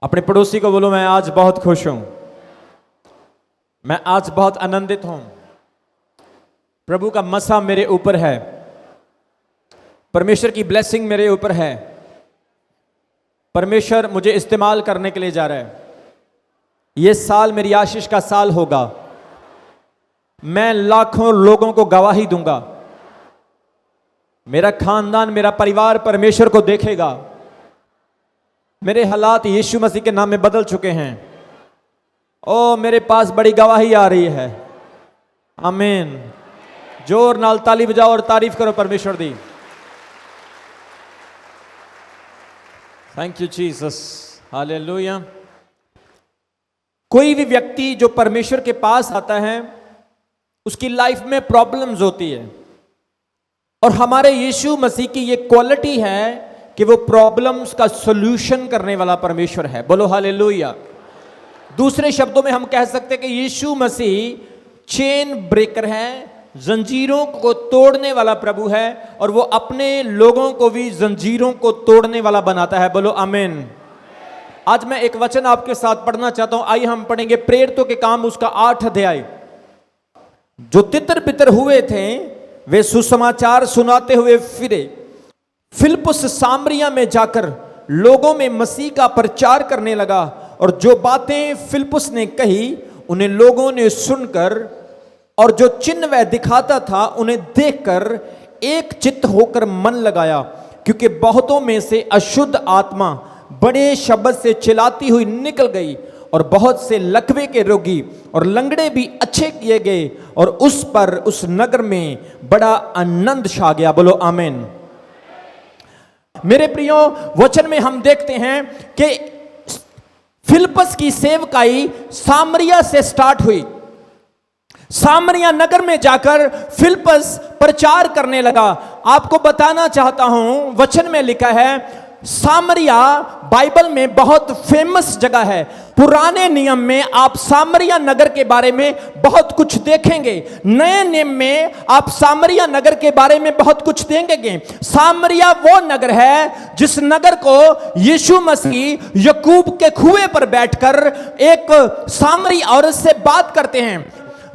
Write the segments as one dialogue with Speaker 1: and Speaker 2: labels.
Speaker 1: अपने पड़ोसी को बोलो, मैं आज बहुत खुश हूं, मैं आज बहुत आनंदित हूं, प्रभु का मसा मेरे ऊपर है, परमेश्वर की ब्लेसिंग मेरे ऊपर है, परमेश्वर मुझे इस्तेमाल करने के लिए जा रहा है। ये साल मेरी आशीष का साल होगा, मैं लाखों लोगों को गवाही दूंगा, मेरा खानदान, मेरा परिवार परमेश्वर को देखेगा, मेरे हालात यीशु मसीह के नाम में बदल चुके हैं। ओ मेरे पास बड़ी गवाही आ रही है। आमीन। जोर नाल ताली बजाओ और तारीफ करो परमेश्वर दी। Thank you Jesus, hallelujah. कोई भी व्यक्ति जो परमेश्वर के पास आता है उसकी लाइफ में प्रॉब्लम्स होती है, और हमारे यीशु मसीह की ये क्वालिटी है कि वो प्रॉब्लम्स का सॉल्यूशन करने वाला परमेश्वर है। बोलो हालेलुया। दूसरे शब्दों में हम कह सकते हैं कि यीशु मसीह चेन ब्रेकर है, जंजीरों को तोड़ने वाला प्रभु है, और वो अपने लोगों को भी जंजीरों को तोड़ने वाला बनाता है। बोलो आमीन। आज मैं एक वचन आपके साथ पढ़ना चाहता हूं। आइए हम पढ़ेंगे प्रेरितों के काम उसका 8 अध्याय। जो तितर बितर हुए थे वे सुसमाचार सुनाते हुए फिरे। फिलिप्पुस सामरिया में जाकर लोगों में मसीह का प्रचार करने लगा, और जो बातें फिलिप्पुस ने कही उन्हें लोगों ने सुनकर, और जो चिन्ह वह दिखाता था उन्हें देखकर एक चित्त होकर मन लगाया, क्योंकि बहुतों में से अशुद्ध आत्मा बड़े शब्द से चिल्लाती हुई निकल गई, और बहुत से लकवे के रोगी और लंगड़े भी अच्छे किए गए, और उस पर उस नगर में बड़ा आनंद छा गया। बोलो आमीन। मेरे प्रियो, वचन में हम देखते हैं कि फिलिप्पुस की सेवकाई सामरिया से स्टार्ट हुई। सामरिया नगर में जाकर फिलिप्पुस प्रचार करने लगा। आपको बताना चाहता हूं, वचन में लिखा है सामरिया बाइबल में बहुत फेमस जगह है। पुराने नियम में आप सामरिया नगर के बारे में बहुत कुछ देखेंगे, नए नियम में आप सामरिया नगर के बारे में बहुत कुछ देखेंगे। सामरिया वो नगर है जिस नगर को यीशु मसीह यकूब के कुएं पर बैठकर एक सामरी औरत से बात करते हैं।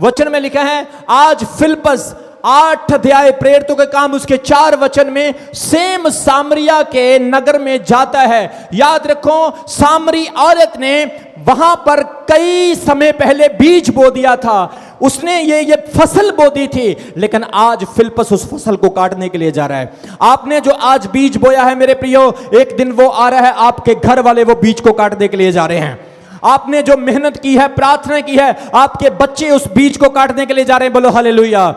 Speaker 1: वचन में लिखा है आज फिलिप्पुस 8 अध्याय प्रेरितों के काम उसके 4 वचन में सेम सामरिया के नगर में जाता है। याद रखो, सामरी औरत ने वहां पर कई समय पहले बीज बो दिया था। उसने ये फसल बो दी थी, लेकिन आज फिलिप्पुस उस फसल को काटने के लिए जा रहा है। आपने जो आज बीज बोया है मेरे प्रियो, एक दिन वो आ रहा है, आपके घर वाले वो बीज को काटने के लिए जा रहे हैं। आपने जो मेहनत की है, प्रार्थना की है, आपके बच्चे उस बीज को काटने के लिए जा रहे हैं। बोलो हालेलुया।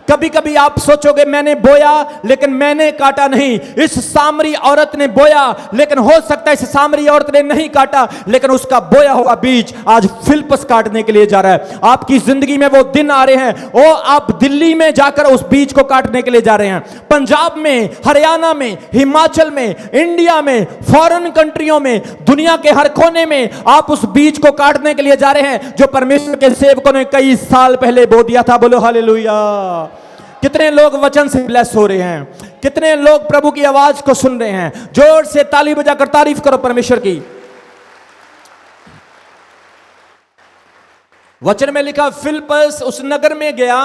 Speaker 1: कभी कभी आप सोचोगे मैंने बोया लेकिन मैंने काटा नहीं। इस सामरी औरत ने बोया, लेकिन हो सकता है इस सामरी औरत ने नहीं काटा, लेकिन उसका बोया हुआ बीज आज फिलिप्पुस काटने के लिए जा रहा है। आपकी जिंदगी में वो दिन आ रहे हैं, ओ आप दिल्ली में जाकर उस बीज को काटने के लिए जा रहे हैं। पंजाब में, हरियाणा में, हिमाचल में, इंडिया में, फॉरेन कंट्रियों में, दुनिया के हर कोने में आप उस बीज को काटने के लिए जा रहे हैं जो परमेश्वर के सेवकों ने कई साल पहले बो दिया था। बोलो हालेलुया। कितने लोग वचन से ब्लेस हो रहे हैं, कितने लोग प्रभु की आवाज को सुन रहे हैं। जोर से ताली बजाकर तारीफ करो परमेश्वर की। वचन में लिखा फिलिप्पुस उस नगर में गया,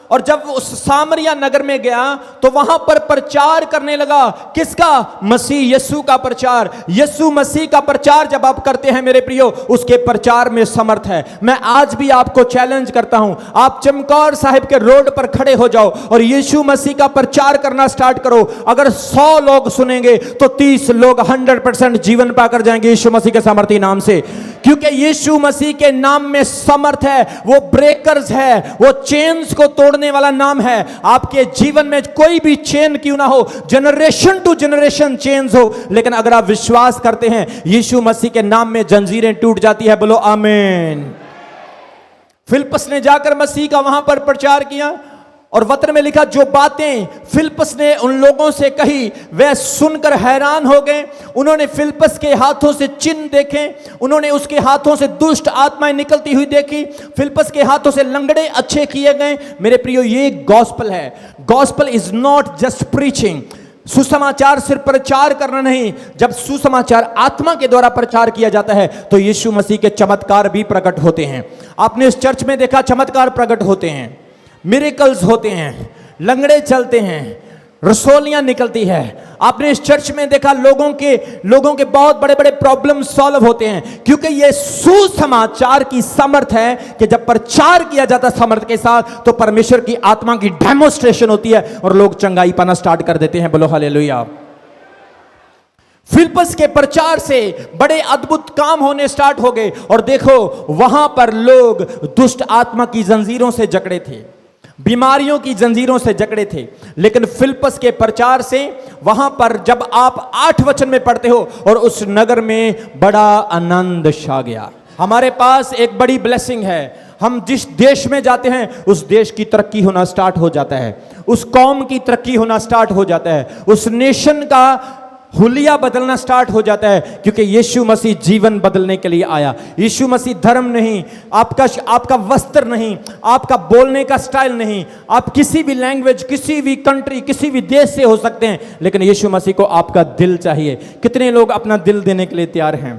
Speaker 1: और जब उस सामरिया नगर में गया तो वहां पर प्रचार करने लगा। किसका? मसीह यीशु का प्रचार। यीशु मसीह का प्रचार जब आप करते हैं मेरे प्रियो, उसके प्रचार में समर्थ है। मैं आज भी आपको चैलेंज करता हूं, आप चमकौर साहिब के रोड पर खड़े हो जाओ और यीशु मसीह का प्रचार करना स्टार्ट करो। अगर 100 लोग सुनेंगे तो 30 लोग 100% जीवन पाकर जाएंगे यीशु मसीह के सामर्थी नाम से, क्योंकि यीशु मसीह के नाम में समर्थ है। वो ब्रेकर्स है, वो चेन्स को तोड़ने वाला नाम है। आपके जीवन में कोई भी चेन क्यों ना हो, जनरेशन टू जनरेशन चेन्स हो, लेकिन अगर आप विश्वास करते हैं यीशु मसीह के नाम में जंजीरें टूट जाती है। बोलो आमीन। फिलिप्पुस ने जाकर मसीह का वहां पर प्रचार किया, और वचन में लिखा जो बातें फिलिप्पुस ने उन लोगों से कही वे सुनकर हैरान हो गए। उन्होंने फिलिप्पुस के हाथों से चिन्ह देखे, उन्होंने उसके हाथों से दुष्ट आत्माएं निकलती हुई देखी, फिलिप्पुस के हाथों से लंगड़े अच्छे किए गए। मेरे प्रियो, ये गॉस्पेल है। Gospel is not just preaching. सुसमाचार सिर्फ प्रचार करना नहीं, जब सुसमाचार आत्मा के द्वारा प्रचार किया जाता है तो यीशु मसीह के चमत्कार भी प्रकट होते हैं। आपने इस चर्च में देखा चमत्कार प्रकट होते हैं, मिरेकल्स होते हैं, लंगड़े चलते हैं, रसोलियां निकलती है। आपने इस चर्च में देखा लोगों के बहुत बड़े बड़े प्रॉब्लम सॉल्व होते हैं, क्योंकि यह सुसमाचार की समर्थ है कि जब प्रचार किया जाता है समर्थ के साथ तो परमेश्वर की आत्मा की डेमोस्ट्रेशन होती है और लोग चंगाई पाना स्टार्ट कर देते हैं। बोलो हालेलुया। फिलिप्पस के प्रचार से बड़े अद्भुत काम होने स्टार्ट हो गए और देखो वहां पर लोग दुष्ट आत्मा की जंजीरों से जकड़े थे, बीमारियों की जंजीरों से जकड़े थे। लेकिन फिलिप्पस के प्रचार से वहां पर जब आप 8 वचन में पढ़ते हो, और उस नगर में बड़ा आनंद छा गया। हमारे पास एक बड़ी ब्लेसिंग है, हम जिस देश में जाते हैं उस देश की तरक्की होना स्टार्ट हो जाता है, उस कौम की तरक्की होना स्टार्ट हो जाता है, उस नेशन का हुलिया बदलना स्टार्ट हो जाता है, क्योंकि यीशु मसीह जीवन बदलने के लिए आया। यीशु मसीह धर्म नहीं, आपका वस्त्र नहीं, आपका बोलने का स्टाइल नहीं, आप किसी भी लैंग्वेज, किसी भी कंट्री, किसी भी देश से हो सकते हैं, लेकिन यीशु मसीह को आपका दिल चाहिए। कितने लोग अपना दिल देने के लिए तैयार हैं?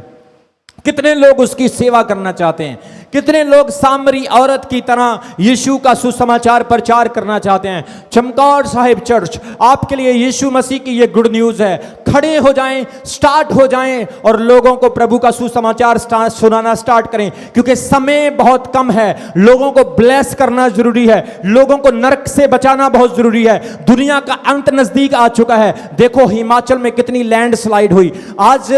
Speaker 1: कितने लोग उसकी सेवा करना चाहते हैं? कितने लोग सामरी औरत की तरह यीशु का सुसमाचार प्रचार करना चाहते हैं? चमकौर साहिब चर्च आपके लिए यीशु मसीह की ये गुड न्यूज है। खड़े हो जाएं, स्टार्ट हो जाएं और लोगों को प्रभु का सुसमाचार सुनाना स्टार्ट करें, क्योंकि समय बहुत कम है। लोगों को ब्लेस करना जरूरी है, लोगों को नरक से बचाना बहुत जरूरी है। दुनिया का अंत नजदीक आ चुका है। देखो हिमाचल में कितनी लैंडस्लाइड हुई। आज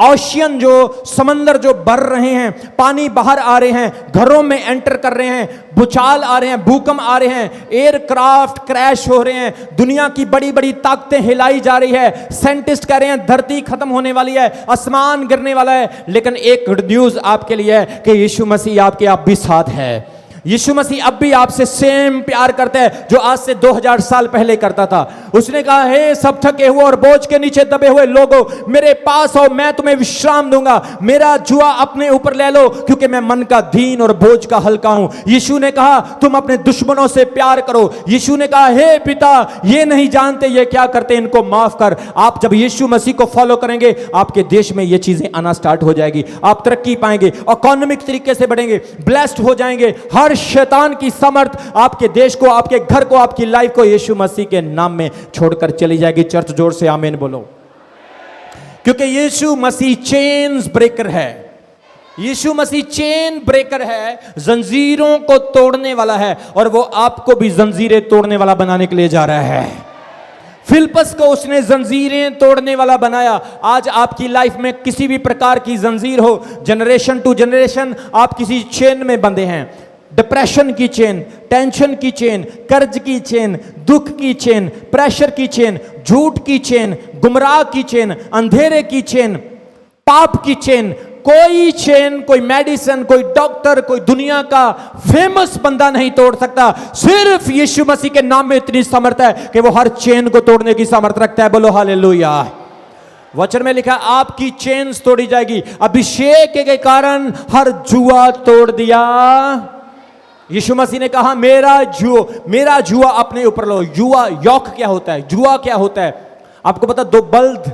Speaker 1: ओशियन जो समंदर जो भर रहे हैं, पानी बाहर आ रहे हैं, घरों में एंटर कर रहे हैं, भूचाल आ रहे हैं, भूकंप आ रहे हैं, एयरक्राफ्ट क्रैश हो रहे हैं, दुनिया की बड़ी बड़ी ताकतें हिलाई जा रही है। साइंटिस्ट कह रहे हैं धरती खत्म होने वाली है, आसमान गिरने वाला है। लेकिन एक गुड न्यूज आपके लिए है कि यीशु मसीह आपके आप भी साथ है। यीशु मसीह अब भी आपसे सेम प्यार करता है जो आज से 2000 साल पहले करता था। उसने कहा, हे सब थके हुए और बोझ के नीचे दबे हुए लोगों, मेरे पास आओ, मैं तुम्हें विश्राम दूंगा। मेरा जुआ अपने ऊपर ले लो, क्योंकि मैं मन का दीन और बोझ का हल्का हूं। यीशु ने कहा, तुम अपने दुश्मनों से प्यार करो। यीशु ने कहा, हे पिता, ये नहीं जानते ये क्या करते, इनको माफ कर। आप जब यीशु मसीह को फॉलो करेंगे, आपके देश में ये चीजें आना स्टार्ट हो जाएगी। आप तरक्की पाएंगे, इकोनॉमिक तरीके से बढ़ेंगे, ब्लेस्ड हो जाएंगे। हर शैतान की समर्थ आपके देश को, आपके घर को, आपकी लाइफ को यीशु मसीह के नाम में छोड़कर चली जाएगी। चर्च जोर से आमीन बोलो, क्योंकि यीशु मसीह चेन्स ब्रेकर है। यीशु मसीह चेन ब्रेकर है, जंजीरों को तोड़ने वाला है, और वो आपको भी जंजीरें तोड़ने वाला बनाने के लिए जा रहा है। फिलिप्पस को उसने जंजीरें तोड़ने वाला बनाया। आज आपकी लाइफ में किसी भी प्रकार की जंजीर हो, जनरेशन टू जनरेशन आप किसी चेन में बंधे हैं। डिप्रेशन की चेन, टेंशन की चेन, कर्ज की चेन, दुख की चेन, प्रेशर की चेन, झूठ की चेन, गुमराह की चेन, अंधेरे की चेन, पाप की चेन। कोई चेन, कोई मेडिसिन, कोई डॉक्टर, कोई दुनिया का फेमस बंदा नहीं तोड़ सकता। सिर्फ यीशु मसीह के नाम में इतनी समर्थ है कि वो हर चेन को तोड़ने की समर्थ रखता है। बोलो हालेलुया। वचन में लिखा, आपकी चेन्स तोड़ी जाएगी। अभिषेक के कारण हर जुआ तोड़ दिया। यीशु मसीह ने कहा, मेरा जुआ अपने ऊपर लो। जुआ, यौक क्या होता है? जुआ क्या होता है? आपको पता, दो बल्द,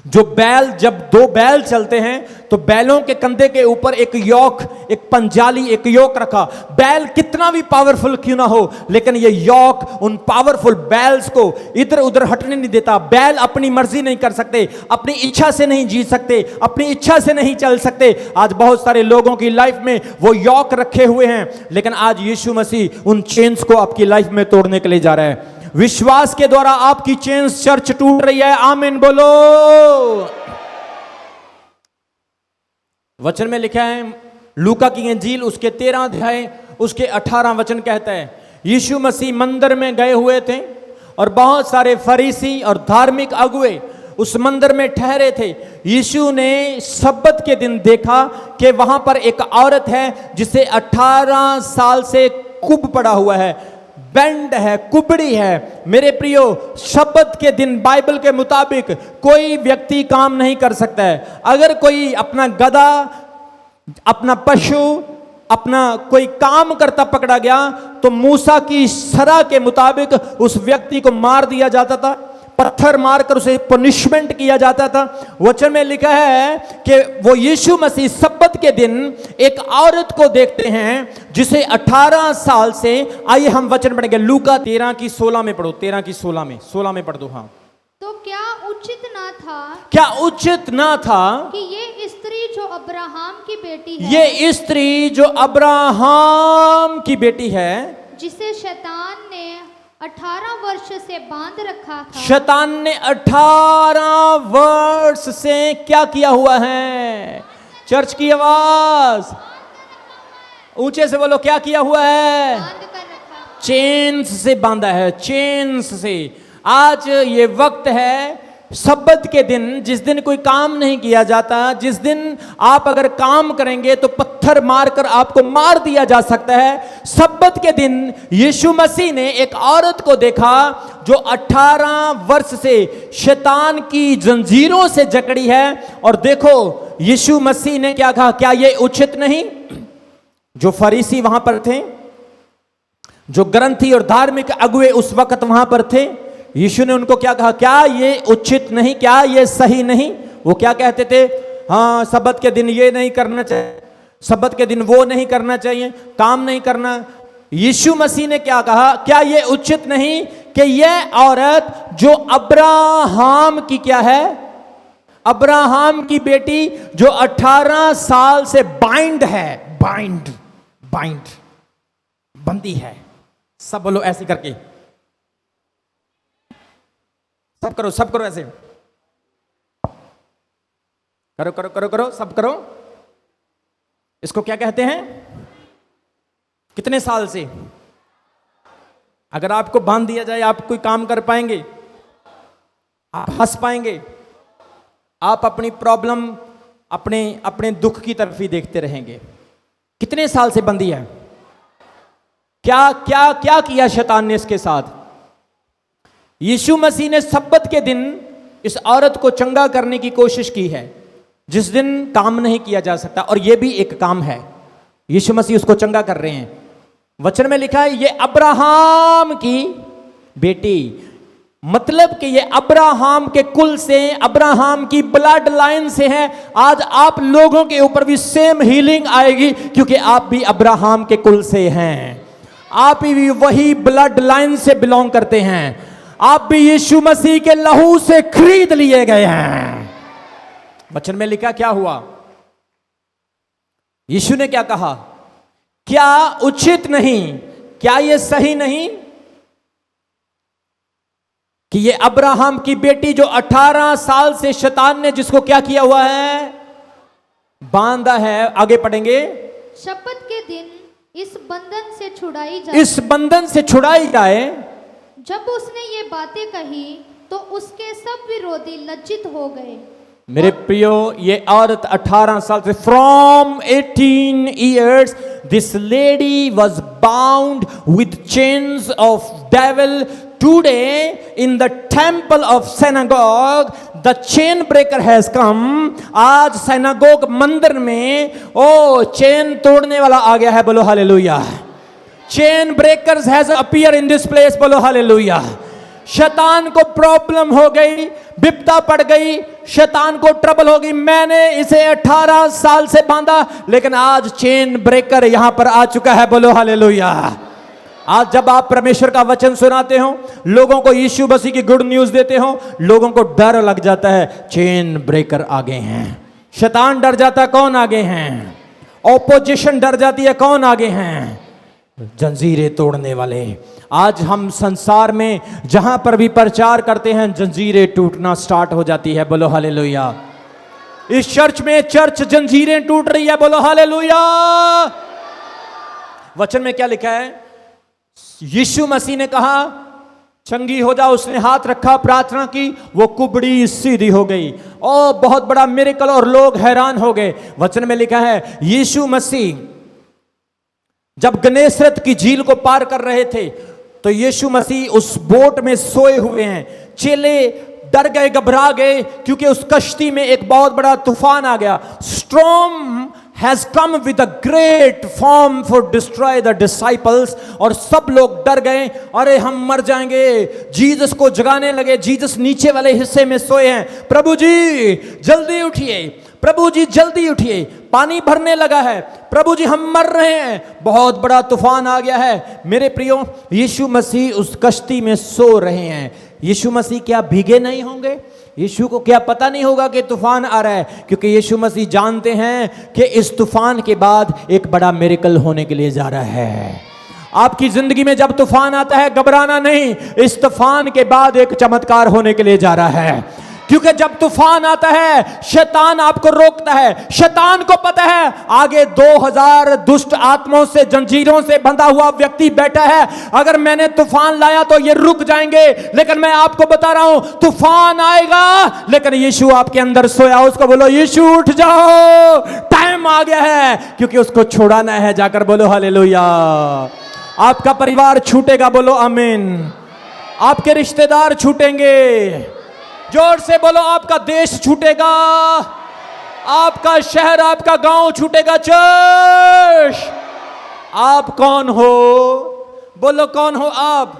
Speaker 1: जो बैल, जब दो बैल चलते हैं तो बैलों के कंधे के ऊपर एक योक, एक पंजाली, एक योक रखा। बैल कितना भी पावरफुल क्यों ना हो, लेकिन ये योक उन पावरफुल बैल्स को इधर उधर हटने नहीं देता। बैल अपनी मर्जी नहीं कर सकते, अपनी इच्छा से नहीं जी सकते, अपनी इच्छा से नहीं चल सकते। आज बहुत सारे लोगों की लाइफ में वो योक रखे हुए हैं, लेकिन आज यीशु मसीह उन चेन्स को आपकी लाइफ में तोड़ने के लिए जा रहा है। विश्वास के द्वारा आपकी चेन्स चर्च टूट रही है। आमीन बोलो। वचन में लिखा है, लूका की इंजील उसके 13 अध्याय उसके 18 वचन कहता है, यीशु मसीह मंदिर में गए हुए थे और बहुत सारे फरीसी और धार्मिक अगुए उस मंदिर में ठहरे थे। यीशु ने सब्बत के दिन देखा कि वहां पर एक औरत है जिसे 18 साल से कुब पड़ा हुआ है, बैंड है, कुबड़ी है। मेरे प्रियो, शब्द के दिन बाइबल के मुताबिक कोई व्यक्ति काम नहीं कर सकता है। अगर कोई अपना गधा, अपना पशु, अपना कोई काम करता पकड़ा गया तो मूसा की सरा के मुताबिक उस व्यक्ति को मार दिया जाता था। पत्थर मारकर उसे पनिशमेंट किया जाता था। वचन में लिखा है कि वो यीशु मसीह सब्बत के दिन एक औरत को देखते हैं जिसे 18 साल से, आइए हम वचन पढ़ेंगे, लूका 13 की 16 में पढ़ो, 13 की 16 में पढ़ दो। हाँ,
Speaker 2: तो क्या उचित ना था कि ये स्त्री जो अब्राहम की बेटी है,
Speaker 1: ये स्त्री जो अब्राहम की बेटी है,
Speaker 2: जिसे शैतान ने 18 वर्ष से बांध रखा था,
Speaker 1: शैतान ने 18 वर्ष से क्या किया हुआ है? चर्च की आवाज ऊंचे से बोलो, क्या किया हुआ है?
Speaker 2: बांध कर रखा।
Speaker 1: चेन्स से बांधा है, चेन्स से। आज ये वक्त है सब्बत के दिन, जिस दिन कोई काम नहीं किया जाता, जिस दिन आप अगर काम करेंगे तो पत्थर मारकर आपको मार दिया जा सकता है। सब्बत के दिन यीशु मसीह ने एक औरत को देखा जो 18 वर्ष से शैतान की जंजीरों से जकड़ी है। और देखो यीशु मसीह ने क्या कहा, क्या ये उचित नहीं? जो फरीसी वहां पर थे, जो ग्रंथी और धार्मिक अगुए उस वक्त वहां पर थे, यीशु ने उनको क्या कहा, क्या ये उचित नहीं, क्या ये सही नहीं? वो क्या कहते थे, हाँ सब्बत के दिन ये नहीं करना चाहिए, सब्बत के दिन वो नहीं करना चाहिए, काम नहीं करना। यीशु मसीह ने क्या कहा, क्या ये उचित नहीं कि यह औरत जो अब्राहम की क्या है, अब्राहम की बेटी जो 18 साल से बाइंड है, बाइंड बंदी है। सब बोलो ऐसे करके, सब करो ऐसे, करो सब करो। इसको क्या कहते हैं? कितने साल से? अगर आपको बांध दिया जाए, आप कोई काम कर पाएंगे? आप हंस पाएंगे? आप अपनी प्रॉब्लम, अपने दुख की तरफ ही देखते रहेंगे? कितने साल से बंदी है? क्या किया शैतान ने इसके साथ? यीशु मसीह ने सब्बत के दिन इस औरत को चंगा करने की कोशिश की है, जिस दिन काम नहीं किया जा सकता, और यह भी एक काम है। यीशु मसीह उसको चंगा कर रहे हैं। वचन में लिखा है ये अब्राहम की बेटी, मतलब कि ये अब्राहम के कुल से, अब्राहम की ब्लड लाइन से है। आज आप लोगों के ऊपर भी सेम हीलिंग आएगी, क्योंकि आप भी अब्राहम के कुल से हैं, आप भी वही ब्लड लाइन से बिलोंग करते हैं, आप भी यीशु मसीह के लहू से खरीद लिए गए हैं। वचन में लिखा क्या हुआ? यीशु ने क्या कहा, क्या उचित नहीं, क्या यह सही नहीं कि ये अब्राहम की बेटी जो 18 साल से शैतान ने जिसको क्या किया हुआ है, बांधा है। आगे पढ़ेंगे,
Speaker 2: शपथ के दिन इस बंधन से छुड़ाई जाए। जब उसने ये बातें कही तो उसके सब विरोधी लज्जित हो गए।
Speaker 1: मेरे प्रियो, ये औरत 18 साल से, from 18 years this lady was bound with chains of devil. Today in the temple of synagogue the chain breaker has come। आज synagogue मंदिर में चेन तोड़ने वाला आ गया है, बोलो hallelujah. Chain breakers has appear in this place, बोलो hallelujah. शैतान को प्रॉब्लम हो गई, विपदा पड़ गई, शैतान को ट्रबल हो गई, मैंने इसे 18 साल से बांधा, लेकिन आज चेन ब्रेकर यहां पर आ चुका है, बोलो हालेलुया। आज जब आप परमेश्वर का वचन सुनाते हो, लोगों को यीशु मसीह की गुड न्यूज देते हो, लोगों को डर लग जाता है, चेन ब्रेकर आ गए हैं। शैतान डर जाता, कौन आगे हैं? ऑपोजिशन डर जाती है, कौन आगे हैं? जंजीरें तोड़ने वाले। आज हम संसार में जहां पर भी प्रचार करते हैं, जंजीरें टूटना स्टार्ट हो जाती है, बोलो हालेलुया। इस चर्च में चर्च जंजीरें टूट रही है, बोलो हालेलुया। वचन में क्या लिखा है? यीशु मसीह ने कहा चंगी हो जाओ, उसने हाथ रखा, प्रार्थना की, वो कुबड़ी सीधी हो गई। और बहुत बड़ा मिरेकल, और लोग हैरान हो गए। वचन में लिखा है यीशु मसीह जब गनेसरत की झील को पार कर रहे थे, तो यीशु मसीह उस बोट में सोए हुए हैं। चेले डर गए, घबरा गए, क्योंकि उस कश्ती में एक बहुत बड़ा तूफान आ गया। Storm has come with a great form for destroy the disciples, और सब लोग डर गए, अरे हम मर जाएंगे। जीसस को जगाने लगे। जीसस नीचे वाले हिस्से में सोए हैं। प्रभु जी जल्दी उठिए, प्रभु जी जल्दी उठिए, पानी भरने लगा है, प्रभु जी हम मर रहे हैं, बहुत बड़ा तूफान आ गया है। मेरे प्रियो, यीशु मसीह उस कश्ती में सो रहे हैं। यीशु मसीह क्या भीगे नहीं होंगे? यीशु को क्या पता नहीं होगा कि तूफान आ रहा है? क्योंकि यीशु मसीह जानते हैं कि इस तूफान के बाद एक बड़ा मिरेकल होने के लिए जा रहा है। आपकी जिंदगी में जब तूफान आता है, घबराना नहीं, इस तूफान के बाद एक चमत्कार होने के लिए जा रहा है। क्योंकि जब तूफान आता है, शैतान आपको रोकता है। शैतान को पता है आगे 2000 दुष्ट आत्माओं से, जंजीरों से बंधा हुआ व्यक्ति बैठा है। अगर मैंने तूफान लाया तो ये रुक जाएंगे, लेकिन मैं आपको बता रहा हूं तूफान आएगा, लेकिन यीशु आपके अंदर सोया। उसको बोलो यीशु उठ जाओ, टाइम आ गया है, क्योंकि उसको छुड़ाना है। जाकर बोलो हालेलुया। आपका परिवार छूटेगा, बोलो आमीन। आपके रिश्तेदार छूटेंगे, जोर से बोलो। आपका देश छूटेगा, आपका शहर, आपका गांव छूटेगा। चर्च, आप कौन हो? बोलो कौन हो आप?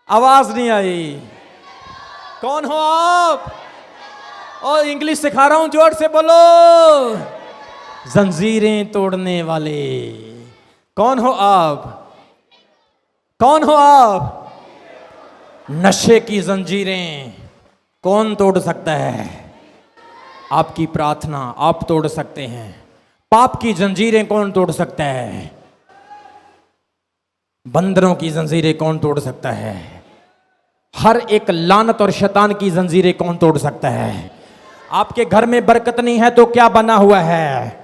Speaker 1: आवाज नहीं आई। कौन हो आप? और इंग्लिश सिखा रहा हूं, जोर से बोलो। जंजीरें तोड़ने वाले। कौन हो आप? कौन हो आप? नशे की जंजीरें कौन तोड़ सकता है? आपकी प्रार्थना आप तोड़ सकते हैं। पाप की जंजीरें कौन तोड़ सकता है? बंदरों की जंजीरें कौन तोड़ सकता है? हर एक लानत और शैतान की जंजीरें कौन तोड़ सकता है? आपके घर में बरकत नहीं है तो क्या बना हुआ है?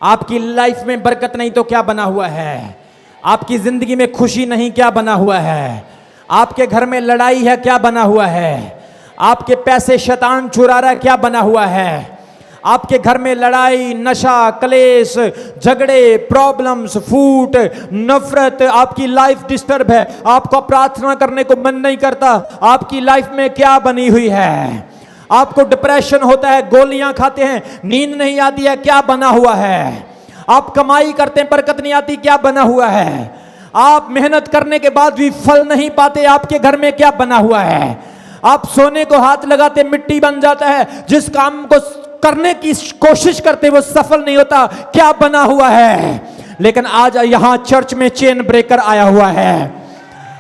Speaker 1: आपकी लाइफ में बरकत नहीं तो क्या बना हुआ है? आपकी जिंदगी में खुशी नहीं, क्या बना हुआ है? आपके घर में लड़ाई है, क्या बना हुआ है? आपके पैसे शैतान चुरा रहा है, क्या बना हुआ है? आपके घर में लड़ाई, नशा, क्लेश, झगड़े, प्रॉब्लम्स, फूट, नफरत, आपकी लाइफ डिस्टर्ब है, आपको प्रार्थना करने को मन नहीं करता, आपकी लाइफ में क्या बनी हुई है? आपको डिप्रेशन होता है, गोलियां खाते हैं, नींद नहीं आती है, क्या बना हुआ है? आप कमाई करते हैं, बरकत नहीं आती, क्या बना हुआ है? आप मेहनत करने के बाद भी फल नहीं पाते, आपके घर में क्या बना हुआ है? आप सोने को हाथ लगाते मिट्टी बन जाता है, जिस काम को करने की कोशिश करते वो सफल नहीं होता, क्या बना हुआ है? लेकिन आज यहां चर्च में चेन ब्रेकर आया हुआ है।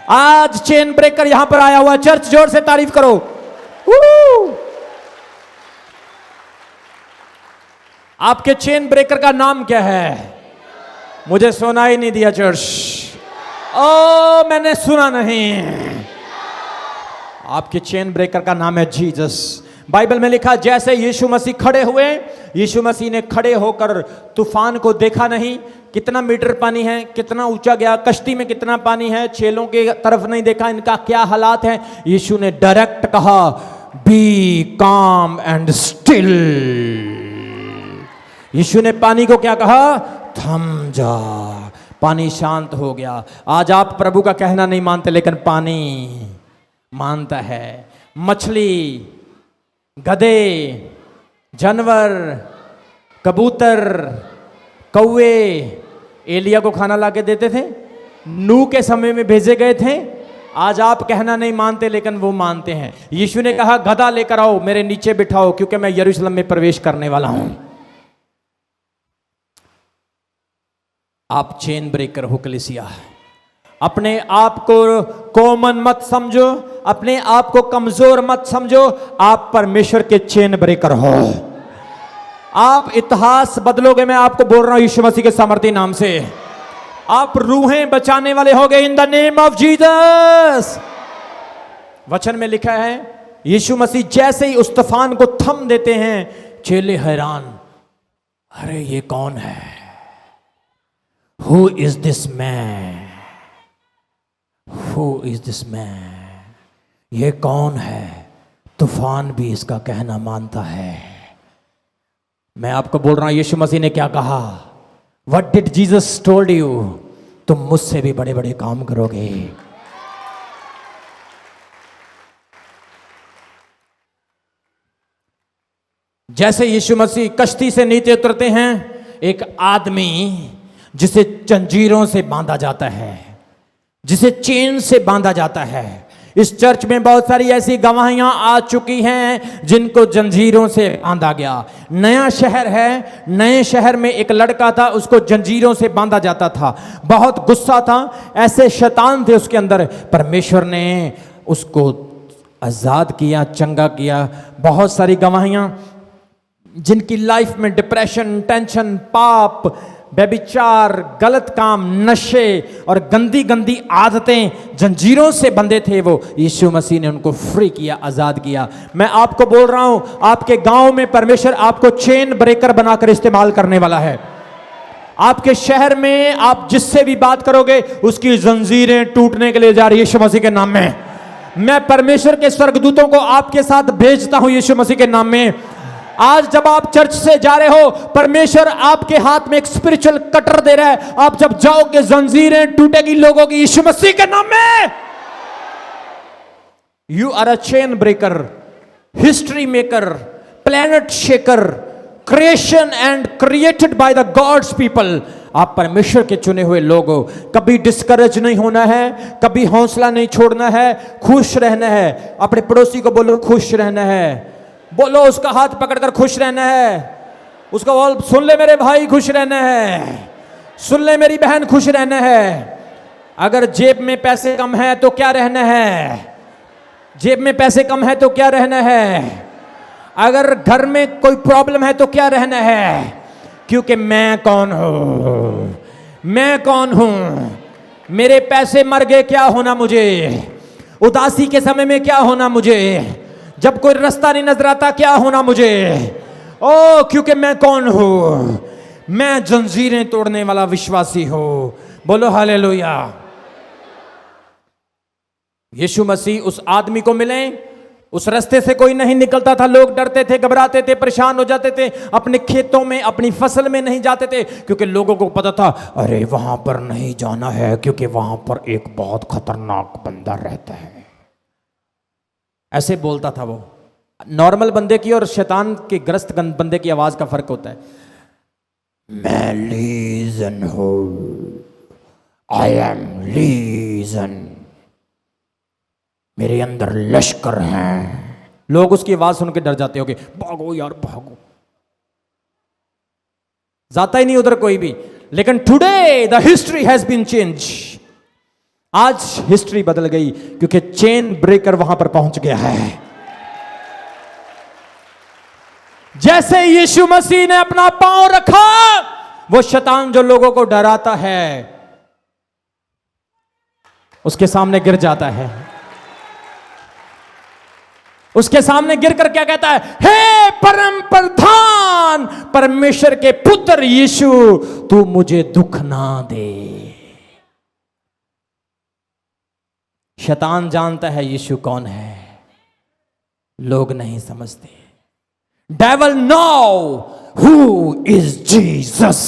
Speaker 1: आज चेन ब्रेकर यहां पर आया हुआ है। चर्च जोर से तारीफ करो। आपके चेन ब्रेकर का नाम क्या है? मुझे सुना ही नहीं दिया चर्च। ओ मैंने सुना नहीं। आपके चेन ब्रेकर का नाम है जीसस। बाइबल में लिखा जैसे यीशु मसीह खड़े हुए, यीशु मसीह ने खड़े होकर तूफान को देखा नहीं, कितना मीटर पानी है, कितना ऊंचा गया, कश्ती में कितना पानी है, चेलों के तरफ नहीं देखा इनका क्या हालात है। यीशु ने डायरेक्ट कहा बी काम एंड स्टिल। यीशु ने पानी को क्या कहा? थम जा। पानी शांत हो गया। आज आप प्रभु का कहना नहीं मानते, लेकिन पानी मानता है। मछली, गधे, जानवर, कबूतर, कौवे एलिया को खाना लाके देते थे, नूह के समय में भेजे गए थे। आज आप कहना नहीं मानते, लेकिन वो मानते हैं। यीशु ने कहा गधा लेकर आओ, मेरे नीचे बिठाओ, क्योंकि मैं यरूशलेम में प्रवेश करने वाला हूं। आप चेन ब्रेकर हो कलीसिया। अपने आप को कॉमन मत समझो, अपने आप को कमजोर मत समझो। आप परमेश्वर के चेन ब्रेकर हो। आप इतिहास बदलोगे। मैं आपको बोल रहा हूं यीशु मसीह के सामर्थी नाम से। आप रूहें बचाने वाले होगे in the name of Jesus. वचन में लिखा है यीशु मसीह जैसे ही उस तूफान को थम देते हैं, चेले हैरान, अरे ये कौन है? Who is this man? Who is this man? ये कौन है? तूफान भी इसका कहना मानता है। मैं आपको बोल रहा हूं यीशु मसीह ने क्या कहा? What did Jesus told you? तुम मुझसे भी बड़े बड़े काम करोगे। जैसे यीशु मसीह कश्ती से नीचे उतरते हैं, एक आदमी जिसे जंजीरों से बांधा जाता है, जिसे चेन से बांधा जाता है। इस चर्च में बहुत सारी ऐसी गवाहियां आ चुकी हैं जिनको जंजीरों से बांधा गया। नया शहर है, नए शहर में एक लड़का था, उसको जंजीरों से बांधा जाता था, बहुत गुस्सा था, ऐसे शैतान थे उसके अंदर। परमेश्वर ने उसको आजाद किया, चंगा किया। बहुत सारी गवाहियां जिनकी लाइफ में डिप्रेशन, टेंशन, पाप, व्यभिचार, गलत काम, नशे और गंदी गंदी आदतें, जंजीरों से बंधे थे, वो यीशु मसीह ने उनको फ्री किया, आजाद किया। मैं आपको बोल रहा हूं, आपके गांव में परमेश्वर आपको चेन ब्रेकर बनाकर इस्तेमाल करने वाला है। आपके शहर में आप जिससे भी बात करोगे उसकी जंजीरें टूटने के लिए जा रही है यीशु मसीह के नाम में। मैं परमेश्वर के स्वर्गदूतों को आपके साथ भेजता हूं यीशु मसीह के नाम में। आज जब आप चर्च से जा रहे हो, परमेश्वर आपके हाथ में एक स्पिरिचुअल कटर दे रहा है। आप जब जाओगे जंजीरें टूटेगी लोगों की यीशु मसीह के नाम में। You are a chain breaker, history maker, planet shaker, creation and created by the God's people. आप परमेश्वर के चुने हुए लोग हो। कभी डिस्करेज नहीं होना है, कभी हौसला नहीं छोड़ना है, खुश रहना है। अपने पड़ोसी को बोलो खुश रहना है, बोलो उसका हाथ पकड़कर खुश रहना है, उसको बोल सुन ले मेरे भाई खुश रहना है, सुन ले मेरी बहन खुश रहना है। अगर जेब में पैसे कम है तो क्या रहना है, जेब में पैसे कम है तो क्या रहना है, अगर घर में कोई प्रॉब्लम है तो क्या रहना है, क्योंकि मैं कौन हूं, मैं कौन हूं, मेरे पैसे मर गए क्या होना मुझे, उदासी के समय में क्या होना मुझे, जब कोई रास्ता नहीं नजर आता क्या होना मुझे। ओ क्योंकि मैं कौन हूं, मैं जंजीरें तोड़ने वाला विश्वासी हूं। बोलो हालेलुया। यीशु मसीह उस आदमी को मिले, उस रास्ते से कोई नहीं निकलता था, लोग डरते थे, घबराते थे, परेशान हो जाते थे, अपने खेतों में, अपनी फसल में नहीं जाते थे, क्योंकि लोगों को पता था अरे वहां पर नहीं जाना है क्योंकि वहां पर एक बहुत खतरनाक बंदा रहता है। ऐसे बोलता था वो। नॉर्मल बंदे की और शैतान के ग्रस्त बंदे की आवाज का फर्क होता है। मैं लीजन हूं, आई एम लीजन, मेरे अंदर लश्कर हैं। लोग उसकी आवाज सुन के डर जाते होंगे, भागो यार भागो, जाता ही नहीं उधर कोई भी। लेकिन today the history has been change. आज हिस्ट्री बदल गई क्योंकि चेन ब्रेकर वहां पर पहुंच गया है। जैसे यीशु मसीह ने अपना पांव रखा, वो शैतान जो लोगों को डराता है उसके सामने गिर जाता है। उसके सामने गिरकर क्या कहता है, हे परम प्रधान परमेश्वर के पुत्र यीशु, तू मुझे दुख ना दे। शैतान जानता है यीशु कौन है, लोग नहीं समझते। Devil know who is Jesus,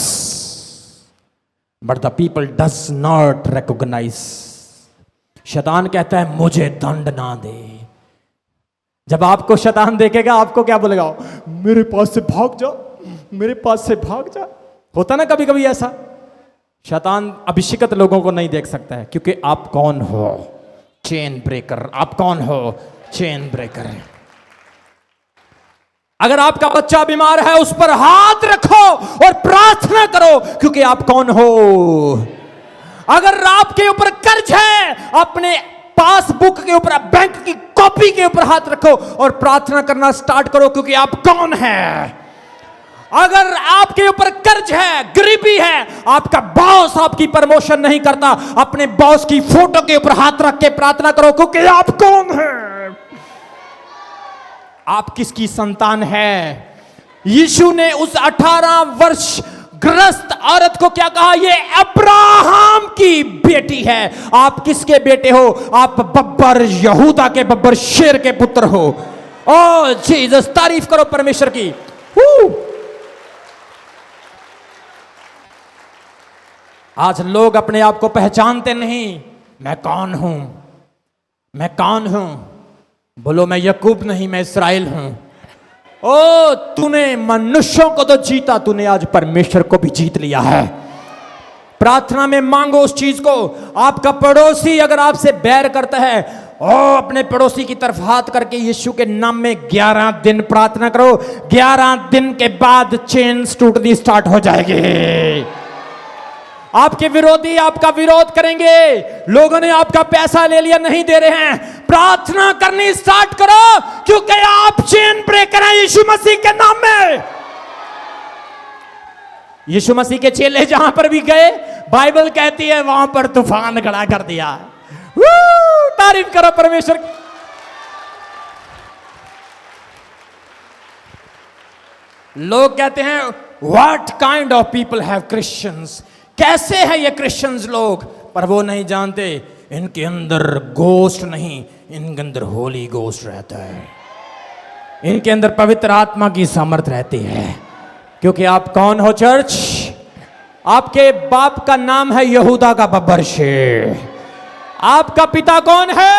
Speaker 1: but the people does not recognise. शैतान कहता है मुझे दंड ना दे। जब आपको शैतान देखेगा आपको क्या बोलेगा, मेरे पास से भाग जा, मेरे पास से भाग जा। होता ना कभी कभी ऐसा। शैतान अभिषिक्त लोगों को नहीं देख सकता है क्योंकि आप कौन हो, चेन ब्रेकर। आप कौन हो, चेन ब्रेकर। अगर आपका बच्चा बीमार है उस पर हाथ रखो और प्रार्थना करो क्योंकि आप कौन हो। अगर आपके ऊपर कर्ज है, अपने पासबुक के ऊपर, बैंक की कॉपी के ऊपर हाथ रखो और प्रार्थना करना स्टार्ट करो क्योंकि आप कौन है। अगर आपके ऊपर कर्ज है, गरीबी है, आपका बॉस आपकी प्रमोशन नहीं करता, अपने बॉस की फोटो के ऊपर हाथ रख के प्रार्थना करो क्योंकि आप कौन हैं, आप किसकी संतान है। यीशु ने उस 18 वर्ष ग्रस्त औरत को क्या कहा, ये अब्राहम की बेटी है। आप किसके बेटे हो, आप बब्बर, यहूदा के बब्बर, शेर के पुत्र हो। ओ जीसस, तारीफ करो परमेश्वर की। आज लोग अपने आप को पहचानते नहीं। मैं कौन हूं, मैं कौन हूं। बोलो मैं यकूब नहीं, मैं इस्राएल हूं। ओ तूने मनुष्यों को तो जीता, तूने आज परमेश्वर को भी जीत लिया है। प्रार्थना में मांगो उस चीज को। आपका पड़ोसी अगर आपसे बैर करता है, ओ अपने पड़ोसी की तरफ हाथ करके यीशु के नाम में 11 दिन प्रार्थना करो। 11 दिन के बाद चेन्स टूटनी स्टार्ट हो जाएगी। आपके विरोधी आपका विरोध करेंगे, लोगों ने आपका पैसा ले लिया, नहीं दे रहे हैं, प्रार्थना करनी स्टार्ट करो, क्योंकि आप चेन ब्रेकर हैं यीशु मसीह के नाम में। यीशु मसीह के चेले जहां पर भी गए, बाइबल कहती है वहां पर तूफान खड़ा कर दिया। तारीफ करो परमेश्वर की। लोग कहते हैं what kind of people have Christians, कैसे हैं ये क्रिश्चियंस लोग, पर वो नहीं जानते इनके अंदर गोस्ट नहीं, इनके अंदर होली गोस्ट रहता है, इनके अंदर पवित्र आत्मा की सामर्थ रहती है। क्योंकि आप कौन हो चर्च? आपके बाप का नाम है यहूदा का बब्बर शेर। आपका पिता कौन है?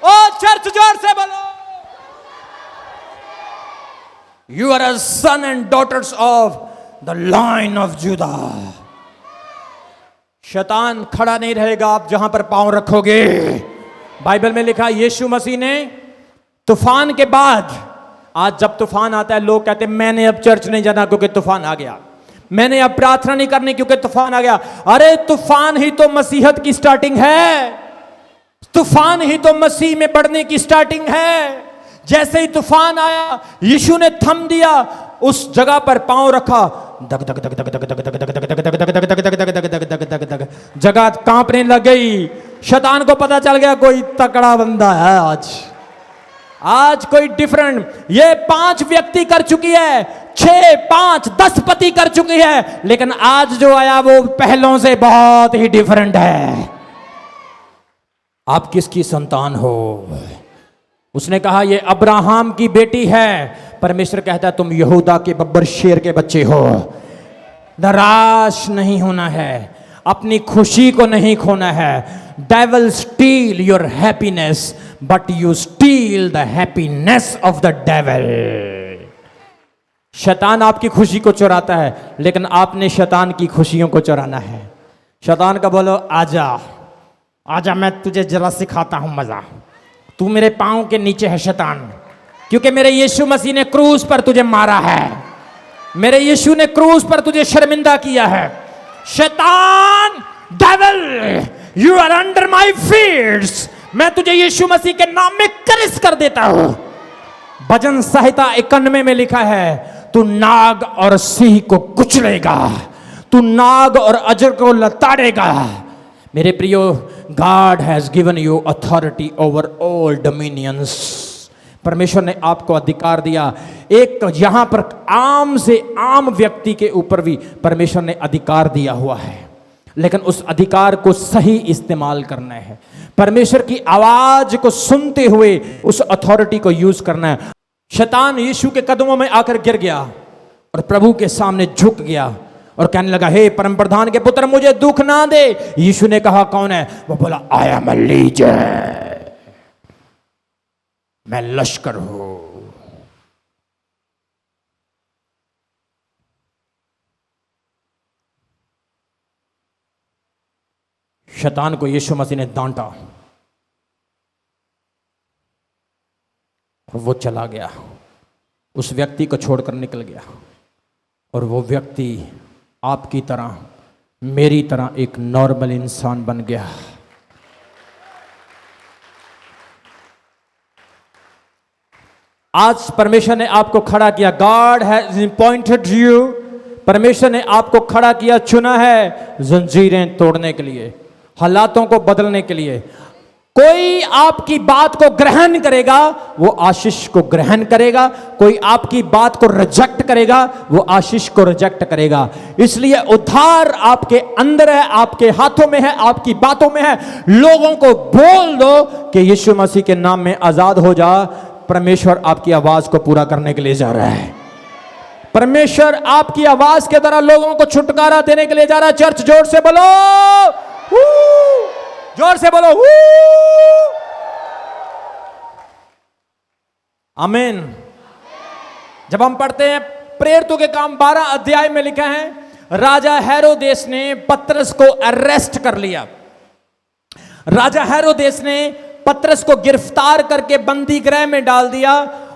Speaker 1: ओ चर्च जोर से बोलो, you are a son and daughters of the line of Judah. शैतान खड़ा नहीं रहेगा आप जहां पर पांव रखोगे। बाइबल में लिखा यीशु मसीह ने तूफान के बाद, आज जब तूफान आता है लोग कहते हैं मैंने अब चर्च नहीं जाना क्योंकि तूफान आ गया, मैंने अब प्रार्थना नहीं करनी क्योंकि तूफान आ गया। अरे तूफान ही तो मसीहत की स्टार्टिंग है, तूफान ही तो मसीह में बढ़ने की स्टार्टिंग है। जैसे ही तूफान आया यीशु ने थम दिया, उस जगह पर पांव रखा, दग दग दग दग दग दग दग दग दग दग दग दग दग दग दग दग दग, जगह कांपने लग गई। शैतान को पता चल गया कोई तकड़ा बंदा है आज कोई डिफरेंट। ये 5 व्यक्ति कर चुकी है, 6, 5, 10 पति कर चुकी है, लेकिन आज जो आया वो पहलों से बहुत ही डिफरेंट है। आप किसकी संतान हो? उसने कहा ये अब्राहम की बेटी है। परमेश्वर कहता है तुम यहूदा के बब्बर शेर के बच्चे हो। निराश नहीं होना है, अपनी खुशी को नहीं खोना है। Devil steel your happiness but you steel the happiness of the devil. शैतान आपकी खुशी को चुराता है, लेकिन आपने शैतान की खुशियों को चुराना है। शैतान का बोलो आजा आजा, मैं तुझे जरा सिखाता हूं मजा। तू मेरे पांव के नीचे है शैतान, क्योंकि मेरे यीशु मसीह ने क्रूस पर तुझे मारा है, मेरे यीशु ने क्रूस पर तुझे शर्मिंदा किया है। शैतान, devil, you are under my feets. मैं तुझे यीशु मसीह के नाम में करिस कर देता हूं। भजन संहिता 91 में लिखा है तू नाग और सिंह को कुचलेगा, तू नाग और अजगर को लताड़ेगा। मेरे प्रियो, God has given you authority over all dominions. परमेश्वर ने आपको अधिकार दिया। एक यहां पर आम से आम व्यक्ति के ऊपर भी परमेश्वर ने अधिकार दिया हुआ है, लेकिन उस अधिकार को सही इस्तेमाल करना है। परमेश्वर की आवाज को सुनते हुए उस अथॉरिटी को यूज करना है। शैतान यीशु के कदमों में आकर गिर गया और प्रभु के सामने झुक गया और कहने लगा, हे परम प्रधान के पुत्र, मुझे दुख ना दे। यीशु ने कहा कौन है? वो बोला, आई एम अ लीजन, मैं लश्कर हूं। शैतान को यीशु मसीह ने डांटा और वो चला गया, उस व्यक्ति को छोड़कर निकल गया। और वो व्यक्ति आपकी तरह, मेरी तरह एक नॉर्मल इंसान बन गया। आज परमेश्वर ने आपको खड़ा किया। God has appointed you. परमेश्वर ने आपको खड़ा किया, चुना है जंजीरें तोड़ने के लिए, हालातों को बदलने के लिए। कोई आपकी बात को ग्रहण करेगा वो आशीष को ग्रहण करेगा, कोई आपकी बात को रिजेक्ट करेगा वो आशीष को रिजेक्ट करेगा। इसलिए उद्धार आपके अंदर है, आपके हाथों में है, आपकी बातों में है। लोगों को बोल दो कि यीशु मसीह के नाम में आजाद हो जा। परमेश्वर आपकी आवाज को पूरा करने के लिए जा रहा है। परमेश्वर आपकी आवाज के द्वारा लोगों को छुटकारा देने के लिए जा रहा है। चर्च जोर से बोलो, जोर से बोलो, आमीन। जब हम पढ़ते हैं प्रेरितों के काम 12 अध्याय में लिखा है, राजा हेरोदेस ने पतरस को अरेस्ट कर लिया। राजा हेरोदेस ने पतरस को गिरफ्तार करके बंदी गृह में डाल दिया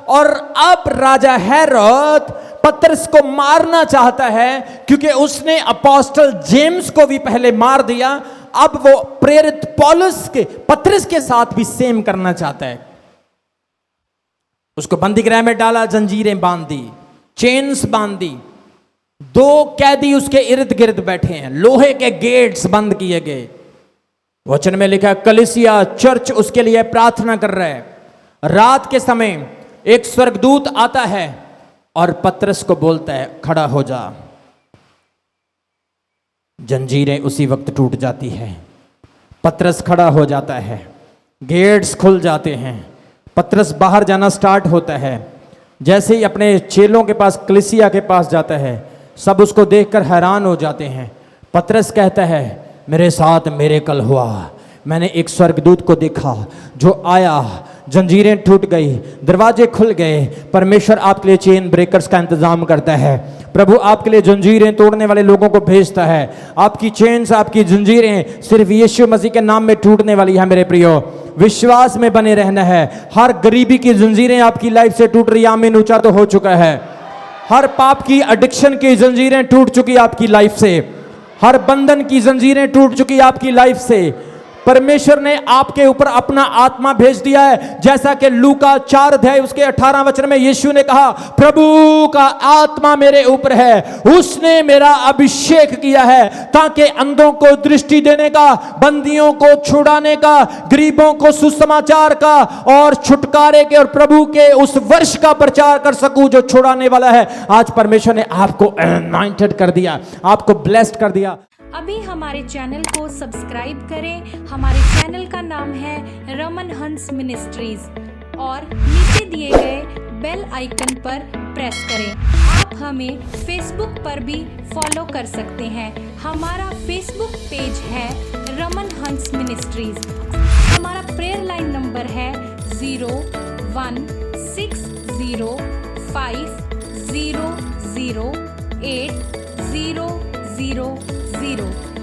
Speaker 1: और अब राजा हेरोद पतरस को मारना चाहता है, क्योंकि उसने अपोस्टल जेम्स को भी पहले मार दिया। अब वो प्रेरित पौलुस के पतरस के साथ भी सेम करना चाहता है। उसको बंदी गृह में डाला, जंजीरें बांध दी, चेन्स बांध दी। 2 कैदी उसके इर्द गिर्द बैठे हैं, लोहे के गेट्स बंद किए गए। वचन में लिखा कलीसिया चर्च उसके लिए प्रार्थना कर रहा है। रात के समय एक स्वर्गदूत आता है और पतरस को बोलता है खड़ा हो जा। जंजीरें उसी वक्त टूट जाती है। पतरस खड़ा हो जाता है, गेट्स खुल जाते हैं, पतरस बाहर जाना स्टार्ट होता है। जैसे ही अपने चेलों के पास, कलीसिया के पास जाता है, सब उसको देखकर हैरान हो जाते हैं। पतरस कहता है मेरे साथ मिरेकल हुआ, मैंने एक स्वर्गदूत को देखा जो आया, जंजीरें टूट गई, दरवाजे खुल गए। परमेश्वर आपके लिए चेन ब्रेकर्स का इंतजाम करता है। प्रभु आपके लिए जंजीरें तोड़ने वाले लोगों को भेजता है। आपकी चेन्स, आपकी जंजीरें सिर्फ यीशु मसीह के नाम में टूटने वाली है। मेरे प्रियो, विश्वास में बने रहना है। हर गरीबी की जंजीरें आपकी लाइफ से टूट रही, आमीन ऊंचा तो हो चुका है। हर पाप की एडिक्शन की जंजीरें टूट चुकी आपकी लाइफ से। हर बंधन की जंजीरें टूट चुकी आपकी लाइफ से। परमेश्वर ने आपके ऊपर अपना आत्मा भेज दिया है। जैसा कि लूका 4 अध्याय उसके 18 वचन में यीशु ने कहा, प्रभु का आत्मा मेरे ऊपर है, उसने मेरा अभिषेक किया है ताकि अंधों को दृष्टि देने का, बंदियों को छुड़ाने का, गरीबों को सुसमाचार का और छुटकारे के और प्रभु के उस वर्ष का प्रचार कर सकूं जो छुड़ाने वाला है। आज परमेश्वर ने आपको अनॉइंटेड कर दिया, आपको ब्लेस्ड कर दिया।
Speaker 3: अभी हमारे चैनल को सब्सक्राइब करें। हमारे चैनल का नाम है रमन हंस मिनिस्ट्रीज और नीचे दिए गए बेल आइकन पर प्रेस करें। आप हमें फेसबुक पर भी फॉलो कर सकते हैं। हमारा फेसबुक पेज है रमन हंस मिनिस्ट्रीज। हमारा प्रेयर लाइन नंबर है 0160500800।